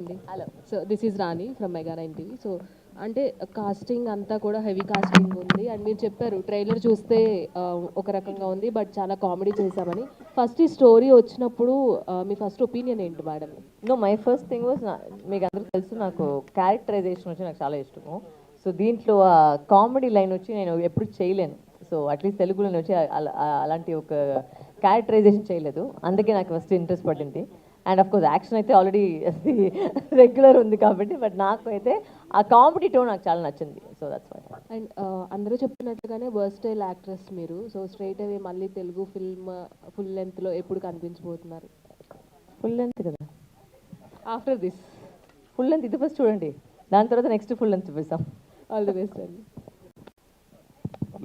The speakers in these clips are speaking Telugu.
Hello. So this is Rani from mega 9 TV. So అంటే కాస్టింగ్ అంతా కూడా హెవీ కాస్టింగ్ ఉంది అండ్ మీరు చెప్పారు ట్రైలర్ చూస్తే ఒక రకంగా ఉంది బట్ చాలా కామెడీ చేశామని. ఫస్ట్ ఈ స్టోరీ వచ్చినప్పుడు మీ ఫస్ట్ ఒపీనియన్ ఏంటి madam? No, my first thing was, మీకు అందరికీ తెలుసు నాకు క్యారెక్టరైజేషన్ వచ్చి నాకు చాలా ఇష్టము. సో దీంట్లో ఆ కామెడీ లైన్ వచ్చి నేను ఎప్పుడు చేయలేను. సో అట్లీస్ట్ తెలుగులో వచ్చి అలాంటి ఒక క్యారెక్టరైజేషన్ చేయలేదు. అందుకే నాకు ఫస్ట్ ఇంట్రెస్ట్ పడింది. అండ్ ఆఫ్ కోర్స్ యాక్షన్ అయితే ఆల్రెడీ రెగ్యులర్ ఉంది కాబట్టి, బట్ నాకు అయితే ఆ కామెడీ టోన్ నాకు చాలా నచ్చింది. So that's why. అండ్ అందరూ చెప్తున్నట్టుగానే వర్స్టైల్ యాక్ట్రెస్ మీరు. సో స్ట్రైట్ అవే మళ్ళీ తెలుగు ఫిల్మ్ ఫుల్ లెంత్లో ఎప్పుడు కనిపించబోతున్నారు? ఫుల్ లెంత్ కదా, ఆఫ్టర్ దిస్ ఫుల్ లెంత్ ఇది ఫస్ట్ చూడండి, దాని తర్వాత నెక్స్ట్ ఫుల్ లెంత్ చూపిస్తాం. ఆల్ ది బెస్ట్ అండి.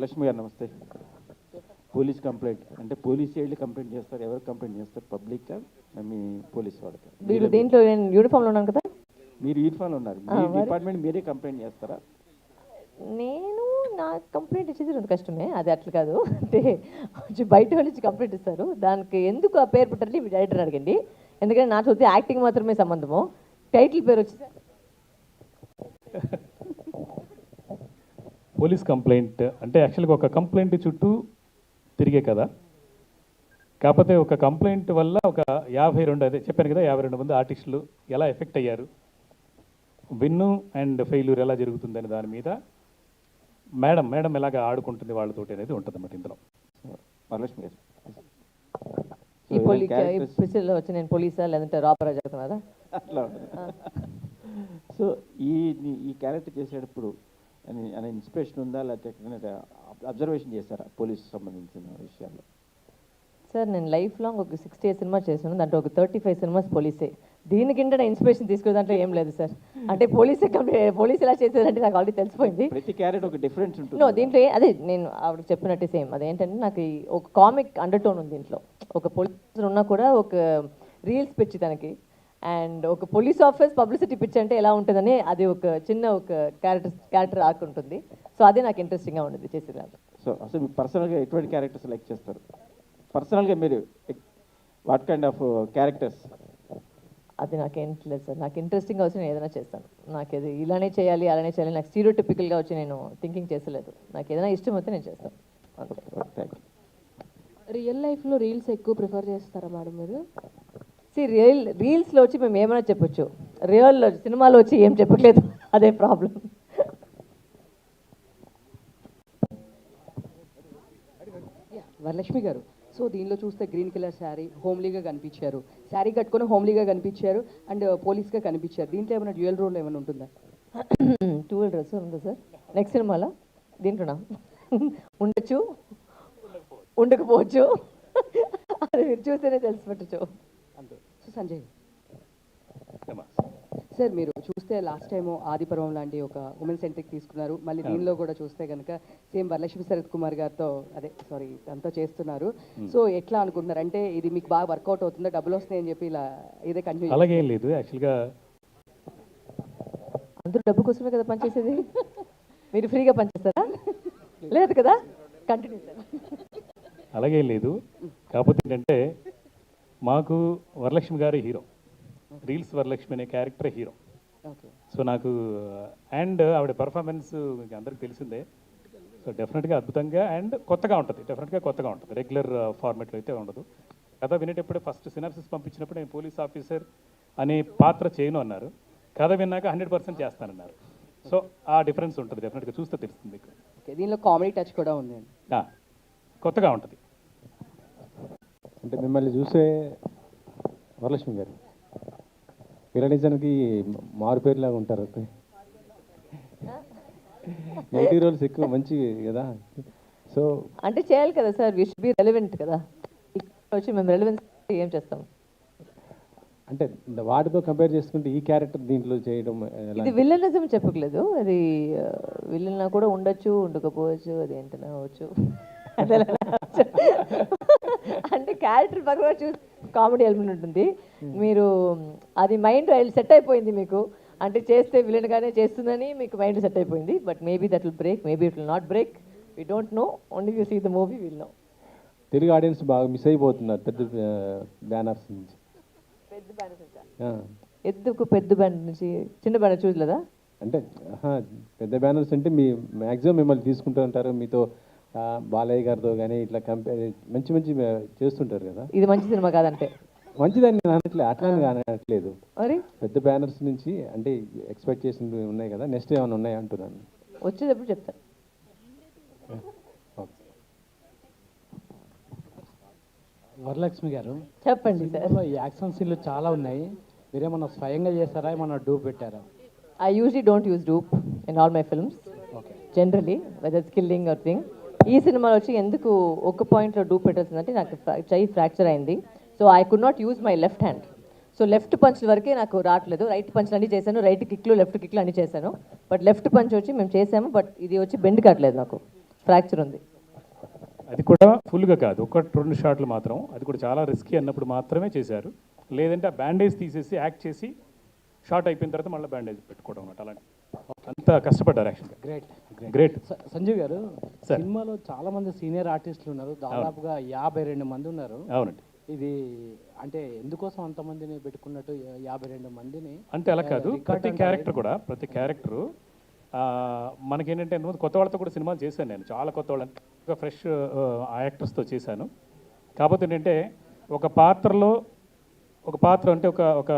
లక్ష్మి గారు నమస్తే. పోలీస్ కంప్లైంట్ అంటే పోలీస్ వెళ్ళి కంప్లైంట్ చేస్తారు, ఎవరు కంప్లైంట్ చేస్తారు? పబ్లిక్గా మీ పోలీస్ వాళ్ళకి? వీళ్ళు దీంట్లో నేను యూనిఫామ్లో ఉన్నాను కదా. మీరు యూనిఫామ్లో ఉన్నారు, మీ డిపార్ట్మెంట్ మీరే కంప్లైంట్ చేస్తారా? నేను నా కంప్లైంట్ ఇచ్చేది రెండు కష్టమే, అది అట్లా కాదు. అంటే బయట వాళ్ళు ఇచ్చి కంప్లైంట్ ఇస్తారు, దానికి ఎందుకు ఆ పేరు పెట్టాలి మీ డైరెక్టర్ అడగండి. ఎందుకంటే నా చూస్తే యాక్టింగ్ మాత్రమే సంబంధము, టైటిల్ పేరు వచ్చి పోలీస్ కంప్లైంట్ అంటే యాక్చువల్గా ఒక కంప్లైంట్ చుట్టూ తిరిగే కదా. కాకపోతే ఒక కంప్లైంట్ వల్ల ఒక 52, అదే చెప్పాను కదా, 52 మంది ఆర్టిస్టులు ఎలా ఎఫెక్ట్ అయ్యారు, విన్ను అండ్ ఫెయిల్యూర్ ఎలా జరుగుతుందని దాని మీద మేడం ఎలాగ ఆడుకుంటుంది వాళ్ళతోటి అనేది ఉంటుంది అన్నమాట ఇందులో. వరలక్ష్మి గారు, ఈ పిక్చర్లో వచ్చి నేను పోలీసా లేదంటే రాపరా జరుగుతున్నారా అట్లా. సో ఈ క్యారెక్టర్ చేసేటప్పుడు అనే ఇన్స్పిరేషన్ ఉందా, లేకపోతే అబ్జర్వేషన్ చేశారా పోలీసు సంబంధించిన విషయాల్లో? సార్ నేను లైఫ్ లాంగ్ ఒక 68 సినిమా చేశాను, దాంట్లో ఒక 35 సినిమాస్ పోలీసే. దీనికింటే నా ఇన్స్పిరేషన్ తీసుకునే దాంట్లో ఏం లేదు సార్. అంటే పోలీస్ ఎలా చేసేదంటే నాకు ఆల్రెడీ తెలిసిపోయింది. ప్రతి క్యారెక్టర్ ఒక డిఫరెన్స్ ఉంటుంది. నో, దీంట్లో అదే నేను ఆవిడకి చెప్పినట్టే సేమ్. అదేంటంటే నాకు ఒక కామిక్ అండర్ టోన్ ఉంది దీంట్లో. ఒక పోలీస్ ఉన్నా కూడా ఒక రీల్స్ పిచ్చి తనకి, అండ్ ఒక పోలీస్ ఆఫీస్ పబ్లిసిటీ పిచ్ అంటే ఎలా ఉంటుందని అది ఒక చిన్న ఒక క్యారెక్టర్ ఆర్క్ ఉంటుంది. సో అదే నాకు ఇంట్రెస్టింగ్గా ఉండేది చేసేదాన్ని. సో అసలు మీరు పర్సనల్గా ఎటువంటి క్యారెక్టర్ సెలెక్ట్ చేస్తారు? పర్సనల్గా మీరు వాట్ కైండ్ ఆఫ్ క్యారెక్టర్స్? అది నాకేం లేదు సార్, నాకు ఇంట్రెస్టింగ్గా వచ్చి నేను ఏదైనా చేస్తాను. నాకు ఇది ఇలానే చేయాలి అలానే చేయాలి, నాకు స్టీరియోటిపికల్గా వచ్చి నేను థింకింగ్ చేసలేదు. నాకు ఏదైనా ఇష్టం అయితే నేను చేస్తాను. రియల్ లైఫ్లో రీల్స్ ఎక్కువ ప్రిఫర్ చేస్తారా మేడం మీరు? రీల్స్లో వచ్చి మేము ఏమైనా చెప్పొచ్చు, రియల్లో సినిమాలో వచ్చి ఏం చెప్పట్లేదు, అదే ప్రాబ్లం. వరలక్ష్మి గారు, సో దీనిలో చూస్తే గ్రీన్ కలర్ శారీ హోమ్లీగా కనిపించారు, శారీ కట్టుకొని హోమ్లీగా కనిపించారు అండ్ పోలీస్గా కనిపించారు. దీంట్లో ఏమైనా డ్యూయల్ రోల్ ఏమైనా ఉంటుందా? డ్యూయల్ డ్రెస్ ఉందా సార్ నెక్స్ట్ సినిమాలో? దీంట్లోనా? ఉండొచ్చు, ఉండకపోవచ్చు, అది మీరు చూస్తేనే తెలిసిపెట్టచ్చు. సో సంజయ్ సార్, మీరు చూస్తే లాస్ట్ టైము ఆదిపర్వం లాంటి ఒక ఉమెన్ సెంట్రిక్ తీసుకున్నారు, మళ్ళీ దీనిలో కూడా చూస్తే కనుక సేమ్ వరలక్ష్మి శరత్ కుమార్ గారితో అంతా చేస్తున్నారు. సో ఎట్లా అనుకుంటున్నారు? అంటే ఇది మీకు బాగా వర్కౌట్ అవుతుందా, డబ్బులు వస్తాయని చెప్పి ఇలా ఇదే కంటిన్యూ? అలాగే లేదు, యాక్చువల్గా అందరూ డబ్బు కోసమే కదా పనిచేసేది. మీరు ఫ్రీగా పనిచేస్తారా? లేదు కదా, కంటిన్యూ సార్. అలాగే లేదు. కాకపోతే ఏంటంటే మాకు వరలక్ష్మి గారి హీరో, రీల్స్ వరలక్ష్మి అనే క్యారెక్టర్ హీరో. సో నాకు అండ్ ఆవిడ పర్ఫార్మెన్స్ మీకు అందరికి తెలిసిందే. సో డెఫినెట్గా అద్భుతంగా అండ్ కొత్తగా ఉంటుంది, డెఫినెట్గా కొత్తగా ఉంటుంది, రెగ్యులర్ ఫార్మాట్లో అయితే ఉండదు. కథ వినేటప్పుడే ఫస్ట్ సినాప్సిస్ పంపించినప్పుడు నేను పోలీస్ ఆఫీసర్ అనే పాత్ర చేయను అన్నారు, కథ విన్నాక 100% చేస్తానన్నారు. సో ఆ డిఫరెన్స్ ఉంటుంది, డెఫినెట్గా చూస్తే తెలుస్తుంది మీకు. దీనిలో కామెడీ టచ్ కూడా ఉంది, కొత్తగా ఉంటుంది. అంటే మిమ్మల్ని చూసే వరలక్ష్మి గారు విలనిజానికి మారు పేరులాగా ఉంటారు. నెగిటివ్ రోల్స్ ఎక్కువ మంచి కదా. సో అంటే చేయాలి కదా sir, we should be relevant కదా. వచ్చి మేము రెలవెన్స్ ఏం చేస్తాం అంటే వాటితో కంపేర్ చేసుకుంటే ఈ క్యారెక్టర్ దీంట్లో చేయడం ఇది విలనిజం చెప్పట్లేదు, అది విలన్ కూడా ఉండొచ్చు, ఉండకపోవచ్చు, అది ఏంటనే అవచ్చు. అంటే క్యారెక్టర్ పక్కన చూసి కామెడీ ఎలిమెంట్ ఉంటుంది. మీరు అది మైండ్ సెట్ అయిపోయింది మీకు, అంటే చేస్తే విలన్గానే చేస్తుందని మీకు మైండ్ సెట్ అయిపోయింది. But maybe that will break, maybe it will not break, we don't know. Only you see the movie will know. Telugu audience బాగా మిస్ అయిపోతున్నారు పెద్ద బ్యానర్స్ నుంచి. పెద్ద బ్యానర్స్ ఎందుకు పెద్ద బ్యాండ్ నుంచి చిన్న బ్యాండ్ చూడలేదా? అంటే పెద్ద బ్యానర్స్ అంటే మీ మ్యాక్సిమం మిమ్మల్ని తీసుకుంటూ ఉంటారు, మీతో బాలయ్య గారితో కానీ ఇట్లా కంపేర్ మంచి మంచి చేస్తుంటారు కదా. ఇది మంచి సినిమా కాదంటే మంచిదని నేను అనట్లేదు, అట్లా అనట్లేదు. మరి పెద్ద బ్యానర్స్ నుంచి అంటే ఎక్స్పెక్టేషన్ ఉన్నాయి కదా, నెక్స్ట్ ఏమైనా ఉన్నాయా అంటున్నాను. వచ్చేటప్పుడు చెప్తాను. వరలక్ష్మి గారు, చెప్పండి సార్. సినిమాలో ఈ యాక్షన్ సీన్లు చాలా ఉన్నాయి, మీరేమన్నా స్వయంగా చేస్తారా, ఏమన్నా డూప్ పెట్టారా? I usually don't use dupe in all my films. Generally, whether it's killing or thing. ఈ సినిమాలో వచ్చి ఎందుకు ఒక పాయింట్లో డూప్ పెట్టాల్సిందంటే నాకు చెయ్యి ఫ్రాక్చర్ అయింది. So I could not use my left hand. So left punch వరకే నాకు రావట్లేదు. రైట్ పంచ్ అన్ని చేశాను, రైట్ కిక్లు లెఫ్ట్ కిక్లు అన్ని చేశాను. బట్ లెఫ్ట్ పంచ్ వచ్చి మేము చేసాము, బట్ ఇది వచ్చి బెండ్ కావట్లేదు, నాకు ఫ్రాక్చర్ ఉంది. అది కూడా ఫుల్గా కాదు, ఒకటి 2 షాట్లు మాత్రం. అది కూడా చాలా రిస్కీ అన్నప్పుడు మాత్రమే చేశారు. లేదంటే ఆ బ్యాండేజ్ తీసేసి యాక్ట్ చేసి షార్ట్ అయిపోయిన తర్వాత మళ్ళీ బ్యాండేజ్ పెట్టుకోవడం అన్నమాట. అలాంటి అంత కష్టపడ్డారు యాక్చువల్గా. గ్రేట్. సంజీవ్ గారు, సార్. సినిమాలో చాలా మంది సీనియర్ ఆర్టిస్టులు ఉన్నారు, దాదాపుగా 52 మంది ఉన్నారు. అవునండి. ఇది అంటే ఎందుకోసం అంతమందిని పెట్టుకున్నట్టు 52 మందిని? అంటే అలా కాదు, ప్రతి క్యారెక్టరు మనకేంటంటే కొత్త వాళ్ళతో కూడా సినిమాలు చేశాను నేను, చాలా కొత్త వాళ్ళని ఫ్రెష్ యాక్టర్స్తో చేశాను. కాకపోతే ఏంటంటే ఒక పాత్ర అంటే ఒక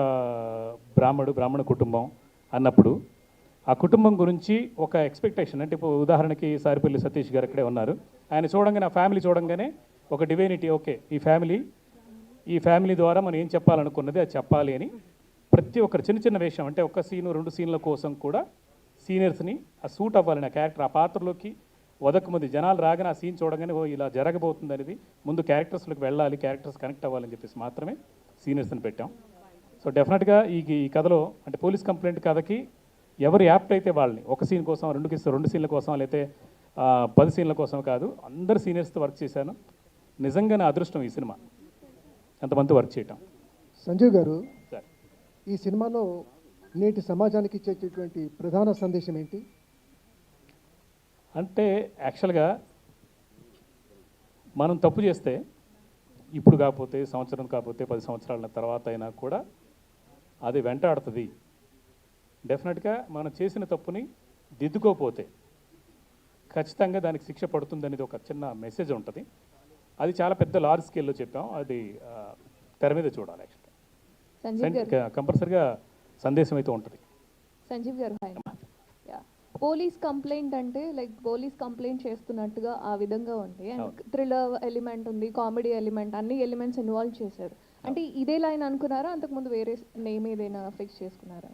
బ్రాహ్మణ కుటుంబం అన్నప్పుడు ఆ కుటుంబం గురించి ఒక ఎక్స్పెక్టేషన్, అంటే ఇప్పుడు ఉదాహరణకి సారిపల్లి సతీష్ గారు అక్కడే ఉన్నారు, ఆయన చూడంగానే ఆ ఫ్యామిలీ చూడంగానే ఒక డివైనిటీ, ఓకే ఈ ఫ్యామిలీ ద్వారా మనం ఏం చెప్పాలనుకున్నది అది చెప్పాలి అని ప్రతి ఒక్కరు చిన్న విషయం, అంటే ఒక సీను 2 సీన్ల కోసం కూడా సీనియర్స్ని ఆ సూట్ అవ్వాలని, ఆ క్యారెక్టర్ ఆ పాత్రలోకి వదకముందు జనాలు రాగానే ఆ సీన్ చూడగానే ఓ ఇలా జరగబోతుంది అనేది ముందు క్యారెక్టర్స్లోకి వెళ్ళాలి, క్యారెక్టర్స్ కనెక్ట్ అవ్వాలని చెప్పేసి మాత్రమే సీనియర్స్ని పెట్టాం. సో డెఫినెట్గా ఈ కథలో అంటే పోలీస్ కంప్లైంట్ కథకి ఎవరు యాప్ట్ అయితే వాళ్ళని ఒక సీన్ కోసం 2 సీన్ల కోసం లేకపోతే 10 సీన్ల కోసం కాదు, అందరు సీనియర్స్తో వర్క్ చేశాను. నిజంగా నా అదృష్టం ఈ సినిమా అంతమంది వర్క్ చేయటం. సంజీవ్ గారు, సార్, ఈ సినిమాలో నేటి సమాజానికి ఇచ్చేటటువంటి ప్రధాన సందేశం ఏంటి? అంటే యాక్చువల్గా మనం తప్పు చేస్తే ఇప్పుడు కాకపోతే సంవత్సరం కాకపోతే 10 సంవత్సరాల తర్వాత అయినా కూడా అది వెంటాడుతుంది. డెఫినెట్గా మనం చేసిన తప్పుని దిద్దుకోపోతే ఖచ్చితంగా దానికి శిక్ష పడుతుంది అనేది ఒక చిన్న మెసేజ్ ఉంటుంది. అది చాలా పెద్ద లార్జ్ స్కేల్లో చెప్పాం, అది తెర మీద చూడాలి. యాక్చువల్గా కంపల్సరిగా సందేశం అయితే ఉంటుంది. సంజీవ్ గారు, హాయ్. పోలీస్ కంప్లైంట్ అంటే లైక్ పోలీస్ కంప్లైంట్ చేస్తున్నట్టుగా ఆ విధంగా ఉంది, అండ్ థ్రిల్లర్ ఎలిమెంట్ ఉంది, కామెడీ ఎలిమెంట్, అన్ని ఎలిమెంట్స్ ఇన్వాల్వ్ చేశారు. అంటే ఇదే లైన్ అనుకున్నారా, అంతకుముందు వేరే నేమ్ ఏదైనా ఫిక్స్ చేసుకున్నారా?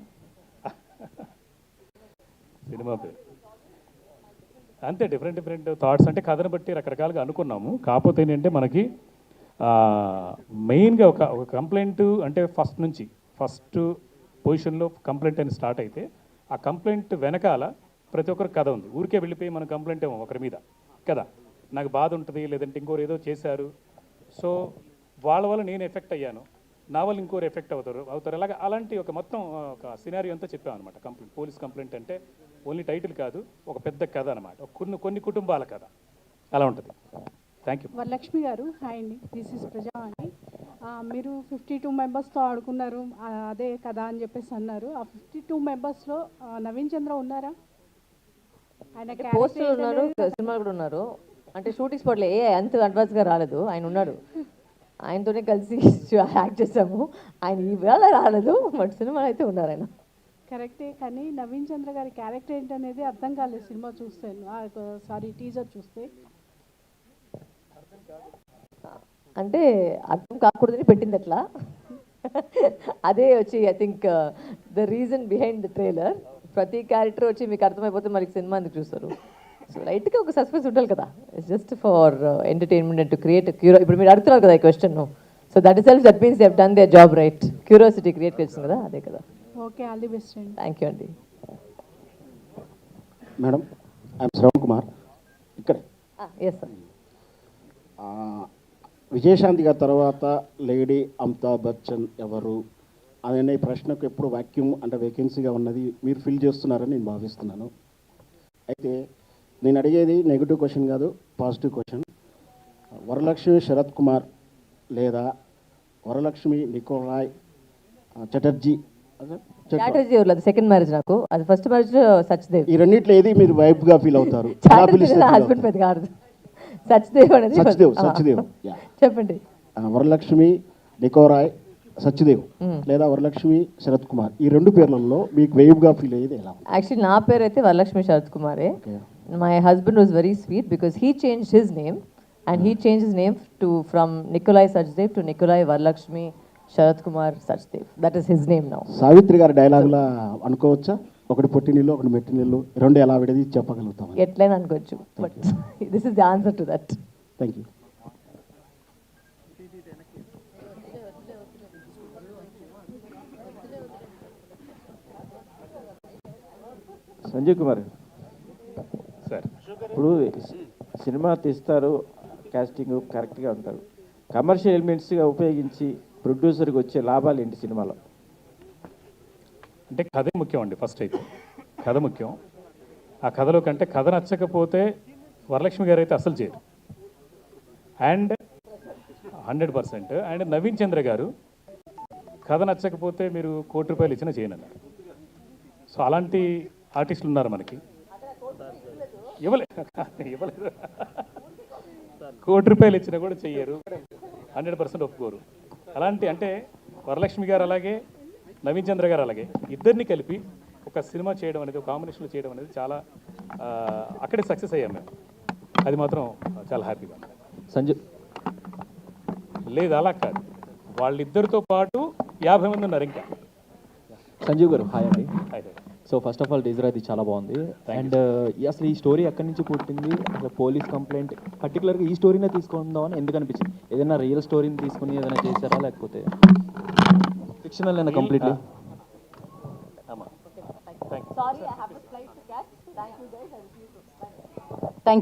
సినిమా పేరు అంతే, డిఫరెంట్ థాట్స్, అంటే కథను బట్టి రకరకాలుగా అనుకున్నాము. కాకపోతే ఏంటంటే మనకి మెయిన్గా ఒక కంప్లైంట్ అంటే ఫస్ట్ పొజిషన్లో కంప్లైంట్ అని స్టార్ట్ అయితే ఆ కంప్లైంట్ వెనకాల ప్రతి ఒక్కరి కథ ఉంది. ఊరికే వెళ్ళిపోయి మనం కంప్లైంట్ ఏమో ఒకరి మీద కదా, నాకు బాధ ఉంటుంది, లేదంటే ఇంకోరు ఏదో చేశారు, సో వాళ్ళ వల్ల నేను ఎఫెక్ట్ అయ్యాను, నా వల్ల ఇంకోరు ఎఫెక్ట్ అవుతారు అలాగే అలాంటి ఒక మొత్తం ఒక సినారియో అంతా చెప్పాం అనమాట. పోలీస్ కంప్లైంట్ అంటే ఓన్లీ టైటిల్ కాదు, ఒక పెద్ద కథ అనమాట, కొన్ని కుటుంబాల కథ అలా ఉంటుంది. Thank you. వరలక్ష్మి గారు, హాయ్ అండి, దిస్ ఇస్ ప్రజా అండి. మీరు 52 మెంబర్స్తో ఆడుకున్నారు, అదే కదా అని చెప్పేసి అన్నారు. ఆ 52 మెంబర్స్లో నవీన్ చంద్ర ఉన్నారా? ఆయన పోస్టర్ ఉన్నారు, సినిమాలు కూడా ఉన్నారు. అంటే షూటింగ్ స్పాట్లో అంత అడ్వాన్స్గా రాలేదు, ఆయన ఉన్నాడు, ఆయనతోనే కలిసి యాక్ట్ చేసాము. ఆయన ఈవేళ రాలేదు, బట్ సినిమాలో అయితే ఉన్నారు ఆయన. కరెక్టే, కానీ నవీన్ చంద్ర గారి క్యారెక్టర్ ఏంటనేది అర్థం కాలేదు సినిమా చూస్తే, టీజర్ చూస్తే. అంటే అర్థం కాకూడదని పెట్టింది అట్లా. అదే వచ్చి I think the reason behind the trailer. ప్రతి క్యారెక్టర్ వచ్చి మీకు అర్థమైపోతే మరి సినిమా ఎందుకు చూస్తారు? సో లైట్గా ఒక సస్పెన్స్ ఉండాలి కదా, it's just for entertainment and to create ఇప్పుడు మీరు అడుగుతున్నారు కదా ఈ question, so that is self that means they have done their job right. Curiosity create చేస్తుంది కదా, అదే కదా. ఓకే, ఆల్ ది బెస్ట్ అండి. థ్యాంక్ యూ అండి. మేడం, ఐఎమ్ శ్రవణ్ కుమార్, ఇక్కడ. Yes sir. విజయశాంతి గారి తర్వాత లేడీ అమితాబ్ బచ్చన్ ఎవరు అనే ప్రశ్నకు ఎప్పుడు వాక్యూమ్ అంటే వేకెన్సీగా ఉన్నది మీరు ఫిల్ చేస్తున్నారని నేను భావిస్తున్నాను. అయితే నేను అడిగేది నెగిటివ్ క్వశ్చన్ కాదు, పాజిటివ్ క్వశ్చన్. వరలక్ష్మి శరత్ కుమార్ లేదా వరలక్ష్మి నికోలాయ్ చటర్జీ చాటర్జీ ఎవరు? అది సెకండ్ మ్యారేజ్ నాకు. అది ఫస్ట్ మ్యారేజ్ సచ్దేవ్. ఈ రెండిట్లో ఏది మీరు వైఫ్గా ఫీల్ అవుతారు? ఎలా చాటర్జీ పిలిస్తే నా feel హస్బెండ్ అవుతారు? పెద్ద కాదు. సచ్దేవ్ అనేది సచ్దేవ్, సచ్దేవ్. Yeah. చెప్పండి. వరలక్ష్మి, నికోరాయ్, సచ్దేవ్ లేదా వరలక్ష్మి శరత్ కుమార్, ఈ రెండు పేర్లలో మీకు వైఫ్గా ఫీల్ అయ్యేది ఎలా? యాక్చువల్లీ నా పేరు అయితే వరలక్ష్మి శరత్ కుమారే. My husband was very sweet because he change his name and he change his name to from Nikolai Sachdev to Nikolai Varalakshmi Sarath Kumar Sachdev. That is his name now. Savitri గారి డైలాగులా అనుకోవచ్చా? ఒకటి పొట్టి నీళ్ళు, ఒకటి మెట్టి నీళ్ళు, రెండు ఎలా విడది చెప్పగలుగుతాం? ఎట్లయినా అనుకోవచ్చు, but this is the answer to that. Thank you. Sanjeev Kumar sir, ఇప్పుడు సినిమా తీస్తారు, కాస్టింగ్ కరెక్ట్గా ఉంటారు, కమర్షియల్ ఎలిమెంట్స్గా ఉపయోగించి ప్రొడ్యూసర్కి వచ్చే లాభాలు ఏంటి సినిమాలో? అంటే కథే ముఖ్యం అండి. ఫస్ట్ అయితే కథ ముఖ్యం. ఆ కథలో కంటే కథ నచ్చకపోతే వరలక్ష్మి గారు అయితే అసలు చేయరు. అండ్ 100%. అండ్ నవీన్ చంద్ర గారు కథ నచ్చకపోతే మీరు ₹1,00,00,000 ఇచ్చినా చేయనన్నారు. సో అలాంటి ఆర్టిస్టులు ఉన్నారు మనకి. ఇవ్వలేదు ₹1,00,00,000 ఇచ్చినా కూడా చెయ్యరు, 100% ఒప్పుకోరు. అలాంటి అంటే వరలక్ష్మి గారు అలాగే, నవీన్ చంద్ర గారు అలాగే, ఇద్దరిని కలిపి ఒక సినిమా చేయడం అనేది, ఒక కాంబినేషన్లో చేయడం అనేది చాలా అక్కడే సక్సెస్ అయ్యాం మేము. అది మాత్రం చాలా హ్యాపీగా. సంజయ్ లేదు అలా కాదు, వాళ్ళిద్దరితో పాటు 50 మంది ఉన్నారు ఇంకా. సంజీవ్ గారు హాయ్ అండి. Hi. So first of all teaser అది చాలా బాగుంది. అండ్ అసలు ఈ స్టోరీ ఎక్కడి నుంచి పుట్టింది? అసలు పోలీస్ కంప్లైంట్ పర్టికులర్గా ఈ స్టోరీనే తీసుకుందామని ఎందుకు అనిపించింది? ఏదైనా రియల్ స్టోరీని తీసుకుని ఏదైనా చేశారా, లేకపోతే ఫిక్షనల్ అయినా completely? Sorry, I have a flight to catch. Thank you guys.